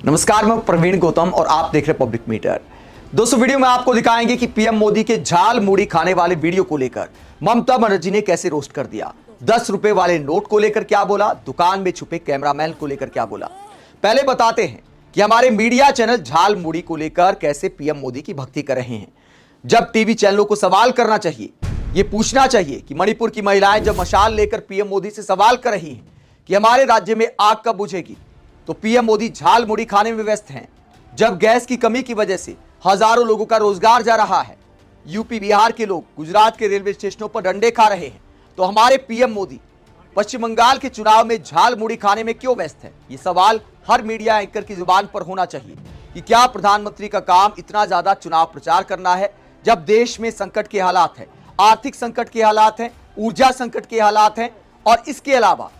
नमस्कार, मैं प्रवीण गौतम और आप देख रहे हैं पब्लिक मीटर। दोस्तों, वीडियो में आपको दिखाएंगे कि पीएम मोदी के झाल मुड़ी खाने वाले वीडियो को लेकर ममता बनर्जी ने कैसे रोस्ट कर दिया। 10 रुपए वाले नोट को लेकर क्या बोला, दुकान में छुपे कैमरामैन को लेकर क्या बोला। पहले बताते हैं कि हमारे मीडिया चैनल झाल मुड़ी को लेकर कैसे पीएम मोदी की भक्ति कर रहे हैं। जब टीवी चैनलों को सवाल करना चाहिए, ये पूछना चाहिए कि मणिपुर की महिलाएं जब मशाल लेकर पीएम मोदी से सवाल कर रही हैं कि हमारे राज्य में आग कब बुझेगी, तो पीएम मोदी झाल मुड़ी खाने में व्यस्त हैं। जब गैस की कमी की वजह से हजारों लोगों का रोजगार जा रहा है, यूपी बिहार के लोग गुजरात के रेलवे स्टेशनों पर डंडे खा रहे हैं, तो हमारे पीएम मोदी पश्चिम बंगाल के चुनाव में झाल मुड़ी खाने में क्यों व्यस्त है। ये सवाल हर मीडिया एंकर की जुबान पर होना चाहिए कि क्या प्रधानमंत्री का काम इतना ज्यादा चुनाव प्रचार करना है, जब देश में संकट के हालात हैं, आर्थिक संकट के हालात हैं, ऊर्जा संकट के हालात हैं और इसके अलावा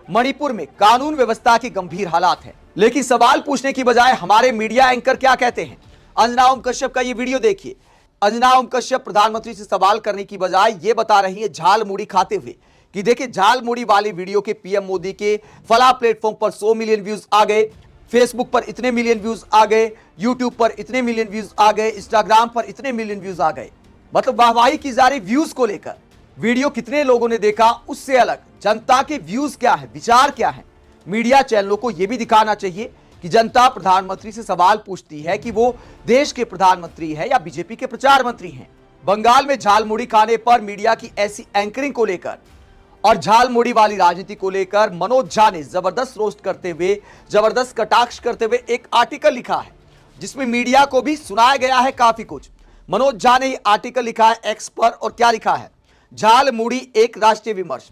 मणिपुर में कानून व्यवस्था के गंभीर हालात हैं। लेकिन सवाल पूछने की बजाय हमारे मीडिया एंकर क्या कहते हैं। अंजना ओम कश्यप का ये वीडियो देखिए। अंजना ओम कश्यप प्रधानमंत्री से सवाल करने की बजाय ये बता रही है झाल मुड़ी खाते हुए कि देखिए, झाल मुड़ी वाली वीडियो के पीएम मोदी के फला प्लेटफॉर्म पर 100 मिलियन व्यूज आ गए, फेसबुक पर इतने मिलियन व्यूज आ गए, यूट्यूब पर इतने मिलियन व्यूज आ गए, इंस्टाग्राम पर इतने मिलियन व्यूज आ गए। मतलब वाहवाही की जा रही व्यूज को लेकर वीडियो कितने लोगों ने देखा उससे अलग जनता के व्यूज क्या है, विचार क्या है। मीडिया चैनलों को यह भी दिखाना चाहिए कि जनता प्रधानमंत्री से सवाल पूछती है कि वो देश के प्रधानमंत्री है या बीजेपी के प्रचार मंत्री हैं। बंगाल में झाल मुड़ी खाने पर मीडिया की ऐसी एंकरिंग को लेकर और झाल मुड़ी वाली राजनीति को लेकर मनोज झा ने जबरदस्त रोस्ट करते हुए, जबरदस्त कटाक्ष करते हुए एक आर्टिकल लिखा है, जिसमें मीडिया को भी सुनाया गया है काफी कुछ। मनोज झा ने यह आर्टिकल लिखा है एक्स पर, और क्या लिखा है, झाल मुड़ी एक राष्ट्रीय विमर्श।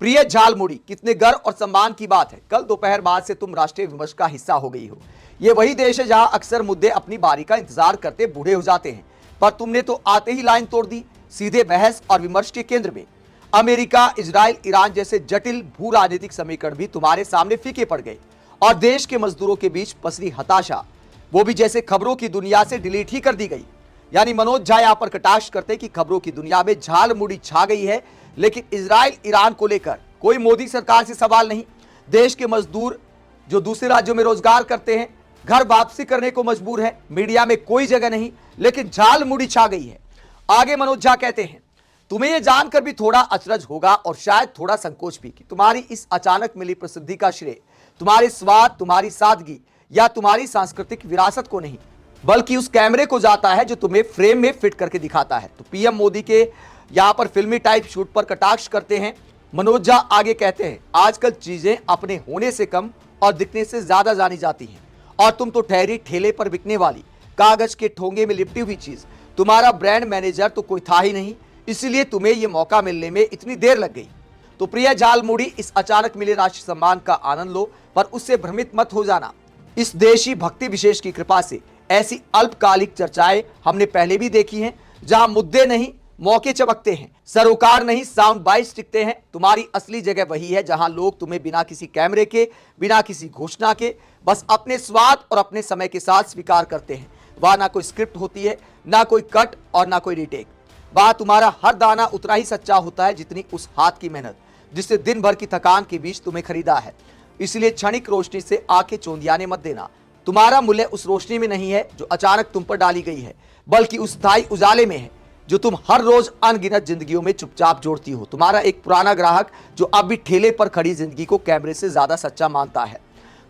प्रिय झाल मुड़ी, कितने गर्व और सम्मान की बात है, कल दोपहर बाद से तुम राष्ट्रीय विमर्श का हिस्सा हो गई हो। यह वही देश है जहां अक्सर मुद्दे अपनी बारी का इंतजार करते बूढ़े हो जाते हैं, पर तुमने तो आते ही लाइन तोड़ दी, सीधे बहस और विमर्श के केंद्र में। अमेरिका, इजराइल, ईरान जैसे जटिल भू राजनीतिक समीकरण भी तुम्हारे सामने फीके पड़ गए, और देश के मजदूरों के बीच पसरी हताशा, वो भी जैसे खबरों की दुनिया से डिलीट ही कर दी गई। यानी मनोज झा यहां पर कटाक्ष करते कि खबरों की दुनिया में झाल मुड़ी छा गई है, लेकिन इजराइल, ईरान को लेकर कोई मोदी सरकार से सवाल नहीं। देश के मजदूर जो दूसरे राज्यों में रोजगार करते हैं, घर वापसी करने को मजबूर है, मीडिया में कोई जगह नहीं, लेकिन झाल मुड़ी छा गई है। आगे मनोज झा कहते हैं, तुम्हें यह जानकर भी थोड़ा अचरज होगा और शायद थोड़ा संकोच भी कि तुम्हारी इस अचानक मिली प्रसिद्धि का श्रेय तुम्हारे स्वाद, तुम्हारी सादगी या तुम्हारी सांस्कृतिक विरासत को नहीं, बल्कि उस कैमरे को जाता है जो तुम्हें फ्रेम में फिट करके दिखाता है। तो पीएम मोदी के यहां पर फिल्मी टाइप शूट पर कटाक्ष करते हैं मनोज झा। आगे कहते हैं, आजकल चीजें अपने होने से कम और दिखने से ज्यादा जानी जाती हैं, और तुम तो ठहरी ठेले पर बिकने वाली कागज के ठोंगे में लिपटी हुई चीज। तुम्हारा ब्रांड मैनेजर तो कोई था ही नहीं, इसलिए तुम्हें यह मौका मिलने में इतनी देर लग गई। तो प्रिय झाल मुड़ी, इस अचानक मिले राष्ट्रीय सम्मान का आनंद लो, पर उससे भ्रमित मत हो जाना। इस देशी भक्ति विशेष की कृपा से ऐसी अल्पकालिक चर्चाएं हमने पहले भी देखी हैं, जहां मुद्दे नहीं मौके चमकते हैं, सरोकार नहीं साउंड बाइट्स टिकते हैं। तुम्हारी असली जगह वही है जहां लोग तुम्हें बिना किसी कैमरे के, बिना किसी घोषणा के, बस अपने स्वाद और अपने समय के साथ स्वीकार करते हैं। वहां ना कोई स्क्रिप्ट होती है, ना कोई कट और ना कोई रीटेक। वहां तुम्हारा हर दाना उतना ही सच्चा होता है जितनी उस हाथ की मेहनत जिससे दिन भर की थकान के बीच तुम्हें खरीदा है। इसलिए क्षणिक रोशनी से आंखें चौंधियाने मत देना। तुम्हारा मूल्य उस रोशनी में नहीं है जो अचानक तुम पर डाली गई है, बल्कि उस स्थायी उजाले में है जो तुम हर रोज अनगिनत जिंदगियों में चुपचाप जोड़ती हो। तुम्हारा एक पुराना ग्राहक जो अब भी ठेले पर खड़ी जिंदगी को कैमरे से ज्यादा सच्चा मानता है।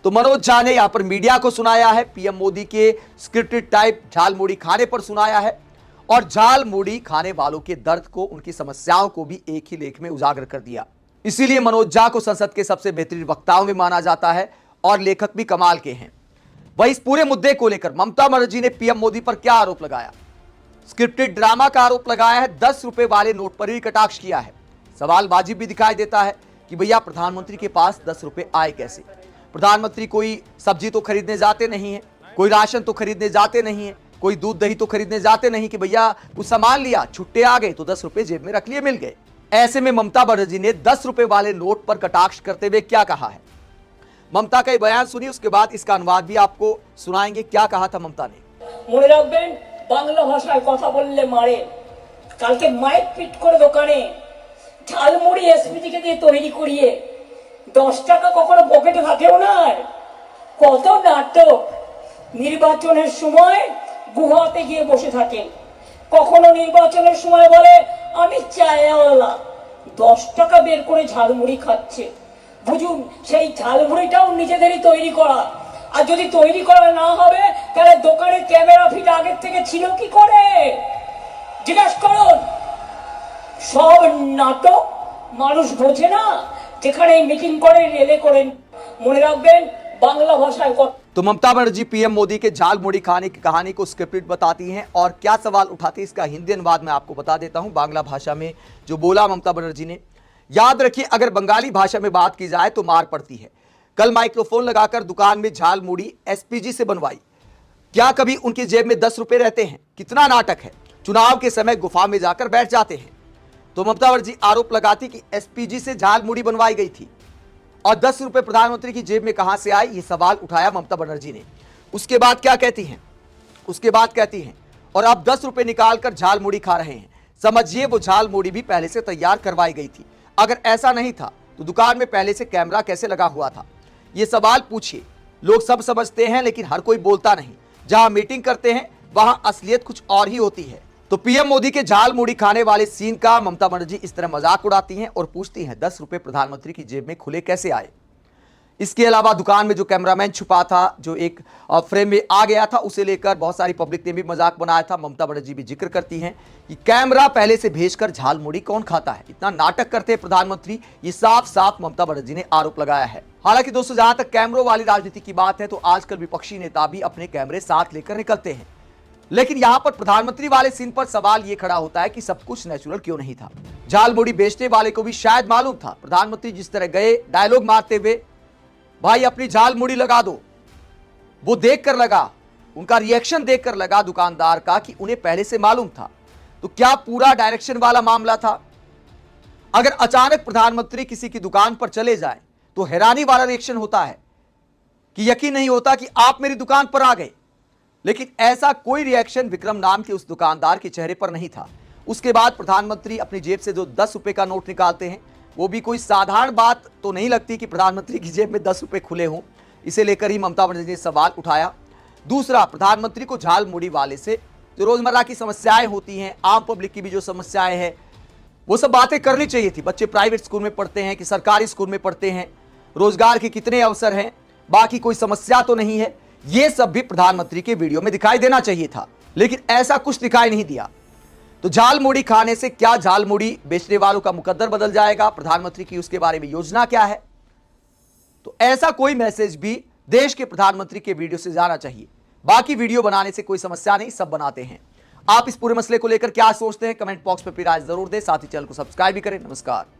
तो मनोज झा ने यहां पर मीडिया को सुनाया है, पीएम मोदी के स्क्रिप्टेड टाइप झाल मुड़ी खाने पर सुनाया है, और झाल मुड़ी खाने वालों के दर्द को, उनकी समस्याओं को भी एक ही लेख में उजागर कर दिया। इसीलिए मनोज झा को संसद के सबसे बेहतरीन वक्ताओं में माना जाता है, और लेखक भी कमाल के हैं। वही इस पूरे मुद्दे को लेकर ममता बनर्जी ने पीएम मोदी पर क्या आरोप लगाया, स्क्रिप्टेड ड्रामा का आरोप लगाया है, 10 रुपए वाले नोट पर भी कटाक्ष किया है। सवाल वाजिब भी दिखाई देता है कि भैया प्रधानमंत्री के पास 10 रुपए आए कैसे। प्रधानमंत्री कोई सब्जी तो खरीदने जाते नहीं है, कोई राशन तो खरीदने जाते नहीं है, कोई दूध दही तो खरीदने जाते नहीं कि भैया कुछ सामान लिया, छुट्टे आ गए तो 10 रुपए जेब में रख लिए, मिल गए। ऐसे में ममता बनर्जी ने 10 रुपए वाले नोट पर कटाक्ष करते हुए क्या कहा है, ममता का ये बयान सुनिए, उसके बाद इसका अनुवाद भी आपको सुनाएंगे। क्या कहा था ममता ने। মনে রাখবেন, বাংলা ভাষায় কথা বললে মারে। কালকে মাইক ফিট করে দোকানে ঝালমুড়ি এসপিজিকে দিয়ে তৈরি করিয়ে 10 টাকা কখনো পকেটে থাকেও না। কত নাটক, নির্বাচনের সময় গুহাতে গিয়ে বসে থাকেন, কখনো নির্বাচনের সময় বলে আমি চায়ওয়ালা, 10 টাকা বের করে ঝালমুড়ি খাচ্ছে। বুঝুন, সেই ঝালমুড়িটাও নিজেদেরই তৈরি করা। আর যদি তৈরি করা না হবে তাহলে দোকানে ক্যামেরা ফিট আগের থেকে ছিল কি করে জিজ্ঞাসা করুন। সব নাটক, মানুষ বোঝে না। যেখানে মিটিং করে রেলে করেন, মনে রাখবেন বাংলা ভাষায় কথা। तो ममता बनर्जी पीएम मोदी के झाल मुड़ी खाने की कहानी को स्क्रिप्टेड बताती हैं और क्या सवाल उठाती है इसका हिंदी अनुवाद मैं आपको बता देता हूं बांग्ला भाषा में जो बोला ममता बनर्जी ने। याद रखिए, अगर बंगाली भाषा में बात की जाए तो मार पड़ती है। कल माइक्रोफोन लगाकर दुकान में झाल मुड़ी एसपीजी से बनवाई। क्या कभी उनकी जेब में 10 रुपए रहते हैं? कितना नाटक है। चुनाव के समय गुफा में जाकर बैठ जाते हैं। तो ममता बनर्जी आरोप लगाती कि एसपीजी से झाल मुड़ी बनवाई गई थी और 10 रुपए प्रधानमंत्री की जेब में कहां से आए, ये सवाल उठाया ममता बनर्जी ने। उसके बाद क्या कहती हैं? उसके बाद कहती हैं और अब 10 रुपए निकालकर झाल मुड़ी खा रहे हैं। समझिए वो झाल मुड़ी भी पहले से तैयार करवाई गई थी। अगर ऐसा नहीं था तो दुकान में पहले से कैमरा कैसे लगा हुआ था? ये सवाल पूछिए। लोग सब समझते हैं लेकिन हर कोई बोलता नहीं। जहां मीटिंग करते हैं वहां असलियत कुछ और ही होती है। तो पीएम मोदी के झाल मुड़ी खाने वाले सीन का ममता बनर्जी इस तरह मजाक उड़ाती हैं और पूछती हैं 10 रुपए प्रधानमंत्री की जेब में खुले कैसे आए। इसके अलावा दुकान में जो कैमरामैन छुपा था, जो एक फ्रेम में आ गया था, उसे लेकर बहुत सारी पब्लिक ने भी मजाक बनाया था। ममता बनर्जी भी जिक्र करती हैं कि कैमरा पहले से भेजकर झाल मुड़ी कौन खाता है, इतना नाटक करते हैं प्रधानमंत्री। ये साफ साफ ममता बनर्जी ने आरोप लगाया है। हालांकि दोस्तों, जहां तक कैमरों वाली राजनीति की बात है तो आजकल विपक्षी नेता भी अपने कैमरे साथ लेकर निकलते हैं। लेकिन यहां पर प्रधानमंत्री वाले सीन पर सवाल यह खड़ा होता है कि सब कुछ नेचुरल क्यों नहीं था। झाल मुड़ी बेचने वाले को भी शायद मालूम था प्रधानमंत्री जिस तरह गए डायलॉग मारते हुए, भाई अपनी झाल मुड़ी लगा दो, वो देखकर लगा, उनका रिएक्शन देखकर लगा दुकानदार का कि उन्हें पहले से मालूम था। तो क्या पूरा डायरेक्शन वाला मामला था? अगर अचानक प्रधानमंत्री किसी की दुकान पर चले जाएं तो हैरानी वाला रिएक्शन होता है कि यकीन नहीं होता कि आप मेरी दुकान पर आ गए। लेकिन ऐसा कोई रिएक्शन विक्रम नाम के उस दुकानदार के चेहरे पर नहीं था। उसके बाद प्रधानमंत्री अपनी जेब से जो 10 रुपए का नोट निकालते हैं, वो भी कोई साधारण बात तो नहीं लगती कि प्रधानमंत्री की जेब में 10 रुपए खुले हों। इसे लेकर ही ममता बनर्जी ने सवाल उठाया। दूसरा, प्रधानमंत्री को झाल मुड़ी वाले से जो रोजमर्रा की समस्याएं होती हैं, आम पब्लिक की भी जो समस्याएं हैं, वो सब बातें करनी चाहिए थी। बच्चे प्राइवेट स्कूल में पढ़ते हैं कि सरकारी स्कूल में पढ़ते हैं, रोजगार के कितने अवसर हैं, बाकी कोई समस्या तो नहीं है, ये सब भी प्रधानमंत्री के वीडियो में दिखाई देना चाहिए था। लेकिन ऐसा कुछ दिखाई नहीं दिया। तो झाल मुड़ी खाने से क्या झाल मुड़ी बेचने वालों का मुकद्दर बदल जाएगा? प्रधानमंत्री की उसके बारे में योजना क्या है? तो ऐसा कोई मैसेज भी देश के प्रधानमंत्री के वीडियो से जाना चाहिए। बाकी वीडियो बनाने से कोई समस्या नहीं, सब बनाते हैं। आप इस पूरे मसले को लेकर क्या सोचते हैं? कमेंट बॉक्स में अपनी राय जरूर दें। साथ ही चैनल को सब्सक्राइब भी करें। नमस्कार।